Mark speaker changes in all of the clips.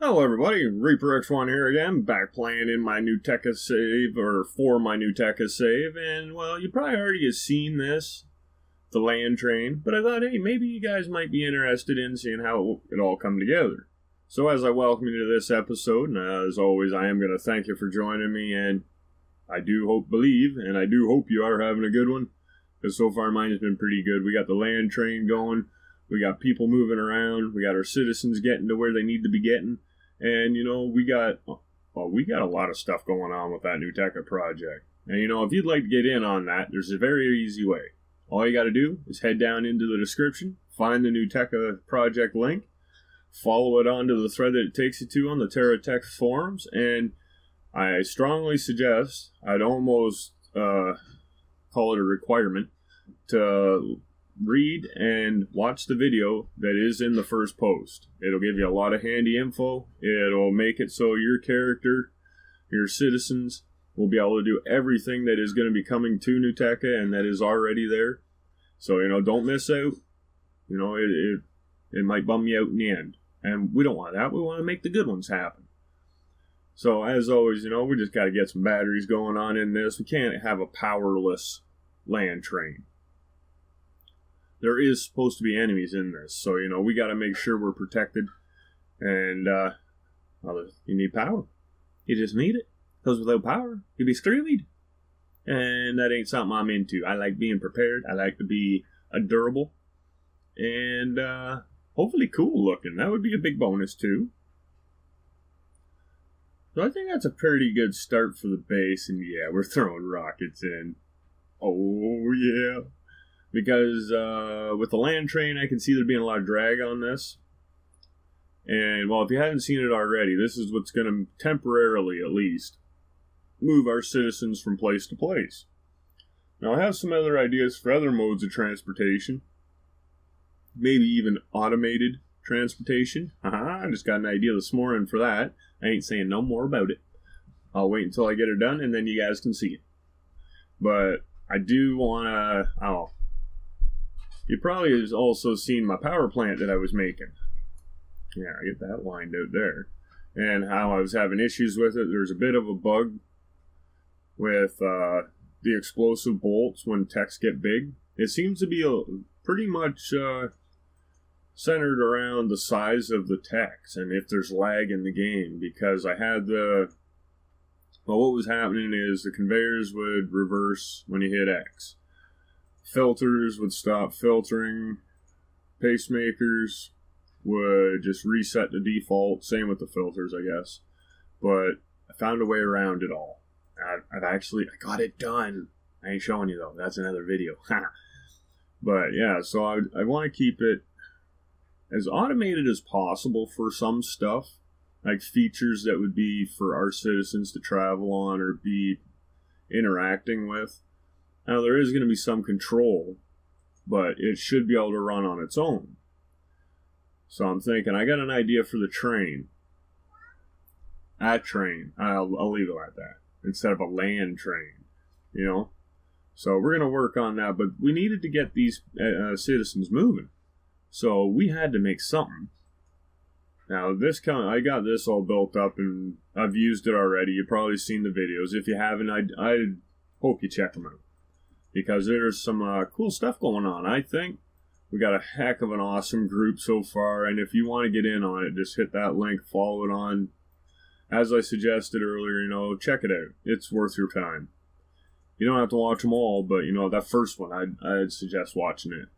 Speaker 1: Hello everybody, Reaper X1 here again, back playing in my NeuTecha save, or for my NeuTecha save, and well, you probably already have seen this, the land train, but I thought, hey, maybe you guys might be interested in seeing how it all come together. So as I welcome you to this episode, and as always, I am going to thank you for joining me, and I do hope you are having a good one, because so far mine has been pretty good. We got the land train going, we got people moving around, we got our citizens getting to where they need to be getting. And, you know, we got a lot of stuff going on with that NeuTecha project. And, you know, if you'd like to get in on that, there's a very easy way. All you got to do is head down into the description, find the NeuTecha project link, follow it onto the thread that it takes you to on the TerraTech forums, and I strongly suggest, I'd almost call it a requirement, to read and watch the video that is in the first post. It'll give you a lot of handy info. It'll make it so your character, your citizens, will be able to do everything that is going to be coming to NeuTecha and that is already there. So, you know, don't miss out. You know, it might bum you out in the end. And we don't want that. We want to make the good ones happen. So, as always, you know, we just got to get some batteries going on in this. We can't have a powerless land train. There is supposed to be enemies in this, so, you know, we got to make sure we're protected. And, well, you need power. You just need it. Because without power, you'll be screwed. And that ain't something I'm into. I like being prepared. I like to be durable. And, hopefully cool looking. That would be a big bonus, too. So I think that's a pretty good start for the base. And, yeah, we're throwing rockets in. Oh, yeah. Because with the land train, I can see there being a lot of drag on this. And, well, if you haven't seen it already, this is what's going to temporarily, at least, move our citizens from place to place. Now, I have some other ideas for other modes of transportation. Maybe even automated transportation. I just got an idea this morning for that. I ain't saying no more about it. I'll wait until I get it done, and then you guys can see it. But I do want to... You probably have also seen my power plant that I was making. Yeah, I get that lined out there. And how I was having issues with it. There's a bit of a bug with the explosive bolts when techs get big. It seems to be pretty much centered around the size of the techs and if there's lag in the game. Because I had well, what was happening is the conveyors would reverse when you hit X. Filters would stop filtering. Pacemakers would just reset to default. Same with the filters, I guess. But I found a way around it all. I got it done. I ain't showing you though. That's another video. But yeah, so I want to keep it as automated as possible for some stuff. Like features that would be for our citizens to travel on or be interacting with. Now, there is going to be some control, but it should be able to run on its own. So I'm thinking, I got an idea for the train. A train. I'll leave it like that. Instead of a land train, you know? So we're going to work on that, but we needed to get these citizens moving. So we had to make something. Now, I got this all built up, and I've used it already. You've probably seen the videos. If you haven't, I hope you check them out. Because there's some cool stuff going on, I think. We got a heck of an awesome group so far, and if you want to get in on it, just hit that link, follow it on. As I suggested earlier, you know, check it out. It's worth your time. You don't have to watch them all, but, you know, that first one, I'd suggest watching it.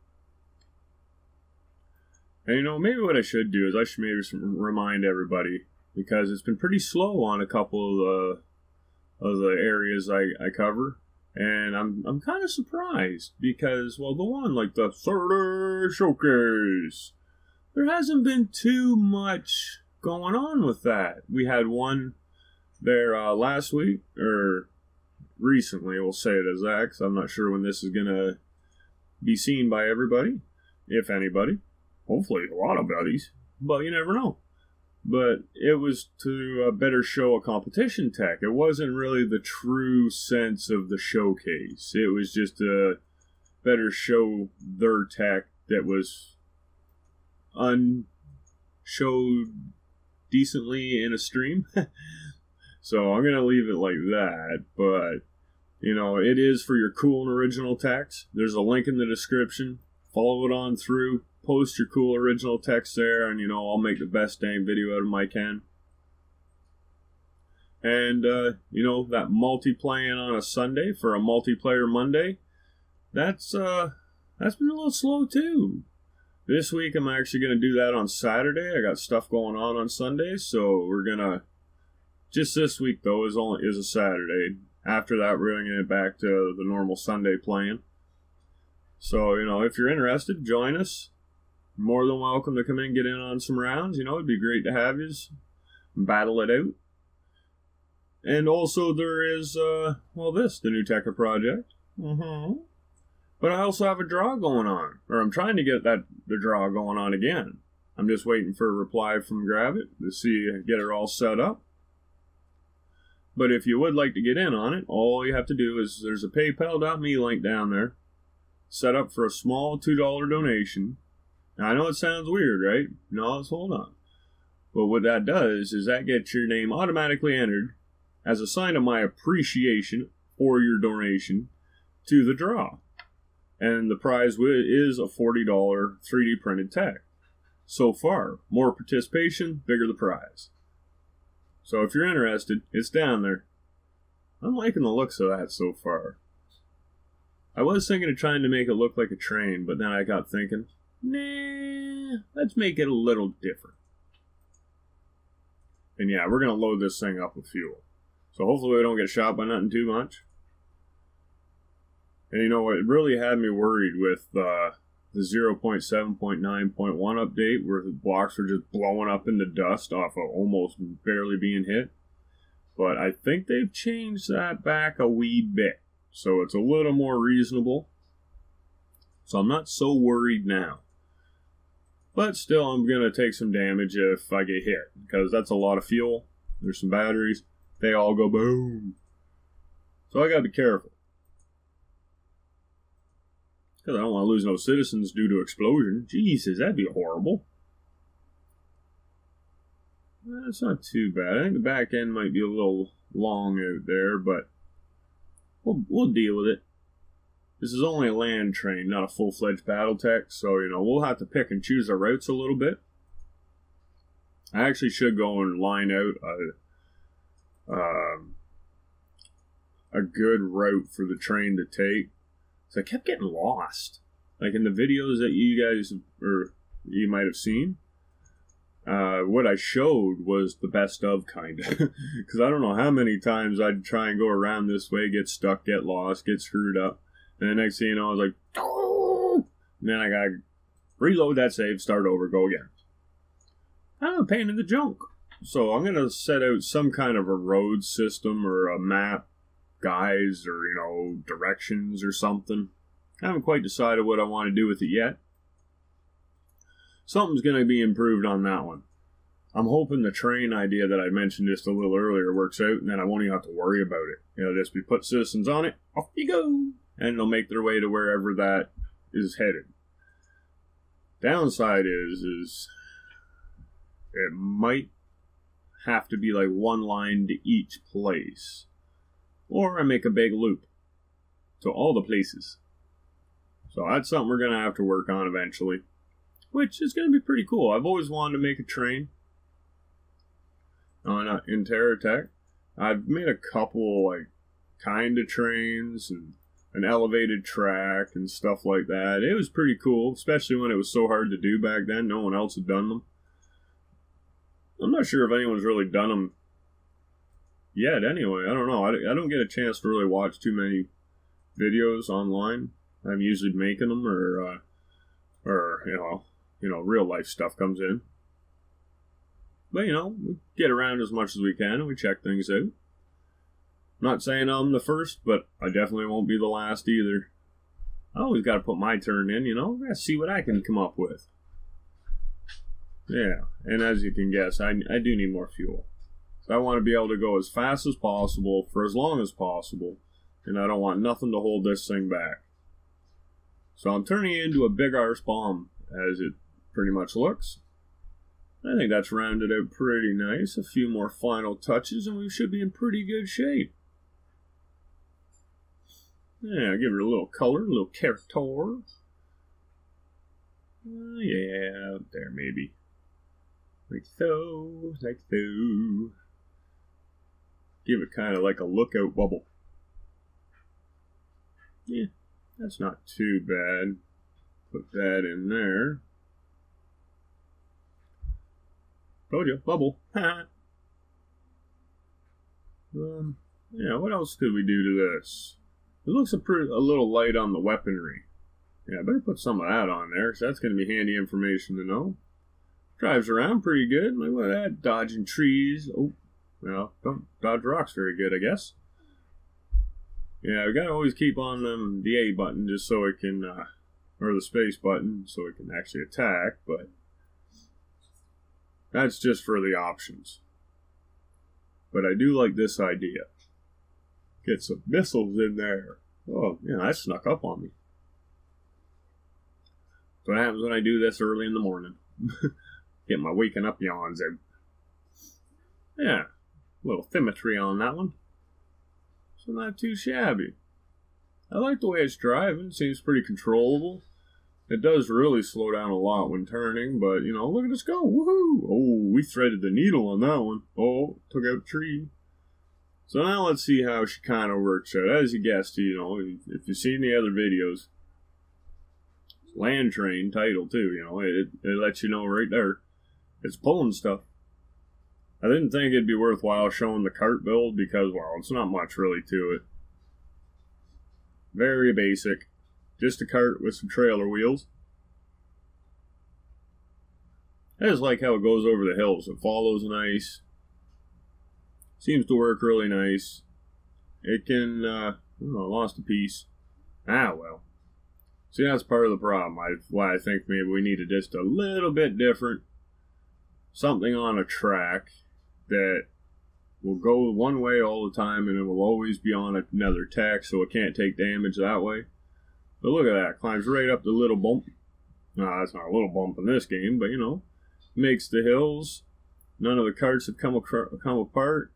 Speaker 1: And, you know, maybe what I should do is I should maybe remind everybody, because it's been pretty slow on a couple of the areas I cover. And I'm kind of surprised because, well, the one, like the 30 showcase, there hasn't been too much going on with that. We had one there last week, or recently, we'll say it as that, 'cause I'm not sure when this is going to be seen by everybody, if anybody. Hopefully a lot of buddies, but you never know. But it was to better show a competition tech. It wasn't really the true sense of the showcase. It was just to better show their tech that was unshowed decently in a stream. So I'm going to leave it like that, but, you know, it is for your cool and original text. There's a link in the description. Follow it on through. Post your cool original text there, and, you know, I'll make the best dang video out of my can. And, you know, that multiplaying on a Sunday for a multiplayer Monday, that's been a little slow too. This week I'm actually going to do that on Saturday. I got stuff going on Sundays, so we're going to, just this week though is a Saturday. After that we're going to get back to the normal Sunday playing. So, you know, if you're interested, join us. You're more than welcome to come in and get in on some rounds. You know, it'd be great to have you battle it out. And also there is, well, the NeuTecha project. But I also have a draw going on. Or I'm trying to get the draw going on again. I'm just waiting for a reply from Gravit to get it all set up. But if you would like to get in on it, all you have to do is, there's a paypal.me link down there. Set up for a small $2 donation. Now, I know it sounds weird, right? No, let's hold on. But what that does is that gets your name automatically entered as a sign of my appreciation for your donation to the draw. And the prize is a $40 3D printed tech. So far, more participation, bigger the prize. So if you're interested, it's down there. I'm liking the looks of that so far. I was thinking of trying to make it look like a train, but then I got thinking, nah, let's make it a little different. And yeah, we're going to load this thing up with fuel. So hopefully we don't get shot by nothing too much. And you know what, it really had me worried with the 0.7.9.1 update, where the blocks were just blowing up into dust off of almost barely being hit. But I think they've changed that back a wee bit, so it's a little more reasonable. So I'm not so worried now. But still, I'm going to take some damage if I get hit, because that's a lot of fuel. There's some batteries. They all go boom. So I got to be careful. Because I don't want to lose no citizens due to explosion. Jesus, that'd be horrible. That's not too bad. I think the back end might be a little long out there, but we'll deal with it. This is only a land train, not a full-fledged Battletech, so, you know, we'll have to pick and choose our routes a little bit. I actually should go and line out a good route for the train to take. So I kept getting lost. Like in the videos that you guys, or you might have seen, what I showed was the best of, kind of. Because I don't know how many times I'd try and go around this way, get stuck, get lost, get screwed up. And the next thing you know, I was like, oh! And then I got to reload that save, start over, go again. I'm a pain in the junk. So I'm going to set out some kind of a road system or a map, guides, or, you know, directions or something. I haven't quite decided what I want to do with it yet. Something's going to be improved on that one. I'm hoping the train idea that I mentioned just a little earlier works out, and then I won't even have to worry about it. It'll just be put citizens on it, off you go, and they'll make their way to wherever that is headed. Downside is it might have to be like one line to each place. Or I make a big loop to all the places. So that's something we're going to have to work on eventually. Which is going to be pretty cool. I've always wanted to make a train in TerraTech. I've made a couple, like, kind of trains and an elevated track and stuff like that. It was pretty cool, especially when it was so hard to do back then. No one else had done them. I'm not sure if anyone's really done them yet anyway. I don't know. I don't get a chance to really watch too many videos online. I'm usually making them or you know, real life stuff comes in. But, you know, we get around as much as we can and we check things out. Not saying I'm the first, but I definitely won't be the last either. I always got to put my turn in, you know. Got to see what I can come up with. Yeah, and as you can guess, I do need more fuel. So I want to be able to go as fast as possible for as long as possible, and I don't want nothing to hold this thing back. So I'm turning it into a big arse bomb, as it pretty much looks. I think that's rounded out pretty nice. A few more final touches and we should be in pretty good shape. Yeah, give her a little color, a little character. Yeah, out there maybe. Like so, like so. Give it kind of like a lookout bubble. Yeah, that's not too bad. Put that in there. Told you, bubble. Yeah, what else could we do to this? It looks a little light on the weaponry. Yeah, I better put some of that on there, because that's going to be handy information to know. Drives around pretty good. Look at that, dodging trees. Oh, well, don't dodge rocks very good, I guess. Yeah, we got to always keep on the A button just so it can, or the space button, so it can actually attack, but that's just for the options. But I do like this idea. Get some missiles in there. Oh, yeah, that snuck up on me. That's what happens when I do this early in the morning. Get my waking up yawns out. Yeah, a little symmetry on that one. So not too shabby. I like the way it's driving. It seems pretty controllable. It does really slow down a lot when turning, but, you know, look at us go. Woohoo! Oh, we threaded the needle on that one. Oh, took out a tree. So now let's see how she kind of works out. As you guessed, you know, if you've seen the other videos, land train title too, you know, it lets you know right there. It's pulling stuff. I didn't think it'd be worthwhile showing the cart build because, well, it's not much really to it. Very basic. Just a cart with some trailer wheels. I just like how it goes over the hills. It follows nice. Seems to work really nice. It can, I lost a piece. Ah, well. See, that's part of the problem. Why I think maybe we needed just a little bit different. Something on a track that will go one way all the time and it will always be on another tack so it can't take damage that way. But look at that. Climbs right up the little bump. No, that's not a little bump in this game, but you know. Makes the hills. None of the carts have come apart.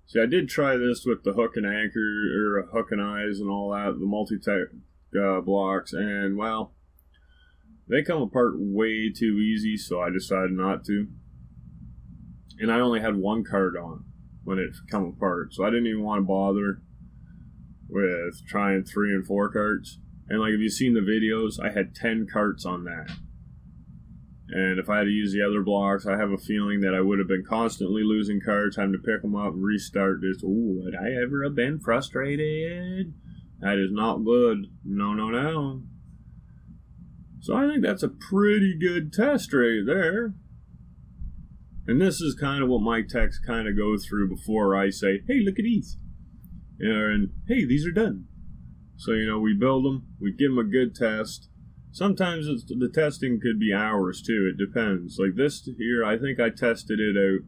Speaker 1: See, I did try this with the hook and anchor, or hook and eyes and all that, the multi-tech blocks, and well, they come apart way too easy, so I decided not to. And I only had one cart on when it come apart, so I didn't even want to bother with trying 3 and 4 carts. And like if you've seen the videos, I had 10 carts on that. And if I had to use the other blocks, I have a feeling that I would have been constantly losing carts, having to pick them up and restart this. Ooh, would I ever have been frustrated? That is not good. No, no, no. So I think that's a pretty good test right there. And this is kind of what my techs kind of go through before I say, hey, look at these. And, hey, these are done. So, you know, we build them, we give them a good test. Sometimes the testing could be hours too, it depends. Like this here, I think I tested it out.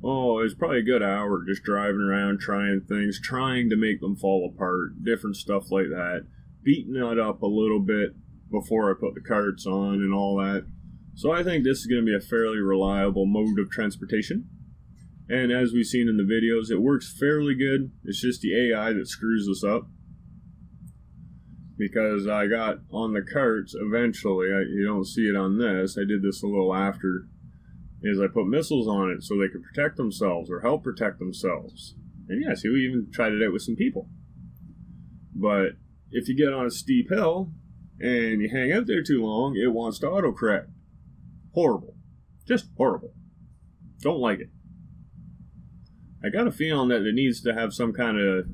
Speaker 1: Oh, it was probably a good hour just driving around, trying things, trying to make them fall apart, different stuff like that. Beating it up a little bit before I put the carts on and all that. So I think this is going to be a fairly reliable mode of transportation. And as we've seen in the videos, it works fairly good. It's just the AI that screws us up. Because I got on the carts eventually, you don't see it on this, I did this a little after, is I put missiles on it so they could protect themselves or help protect themselves. And yeah, see, we even tried it out with some people. But if you get on a steep hill and you hang out there too long, it wants to autocorrect. Horrible. Just horrible. Don't like it. I got a feeling that it needs to have some kind of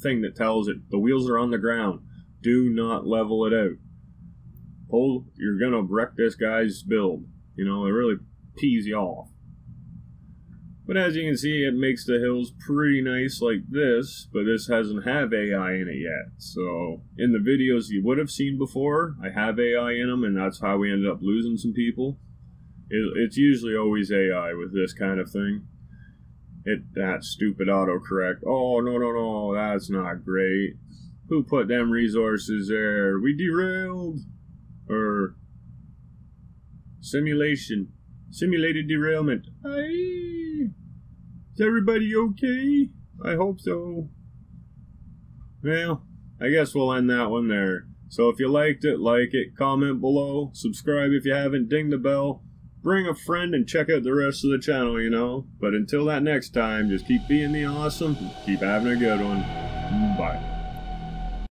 Speaker 1: thing that tells it the wheels are on the ground. Do not level it out. You're going to wreck this guy's build. You know, it really pees you off. But as you can see, it makes the hills pretty nice like this, but this hasn't have AI in it yet. So, in the videos you would have seen before, I have AI in them, and that's how we ended up losing some people. It's usually always AI with this kind of thing. That stupid autocorrect. Oh, no, no, no, that's not great. Who put them resources there? We derailed. Or simulation. Simulated derailment. Aye. Is everybody okay? I hope so. Well, I guess we'll end that one there. So if you liked it, like it, comment below, subscribe if you haven't, ding the bell, bring a friend and check out the rest of the channel, you know. But until that next time, just keep being the awesome, keep having a good one. Bye.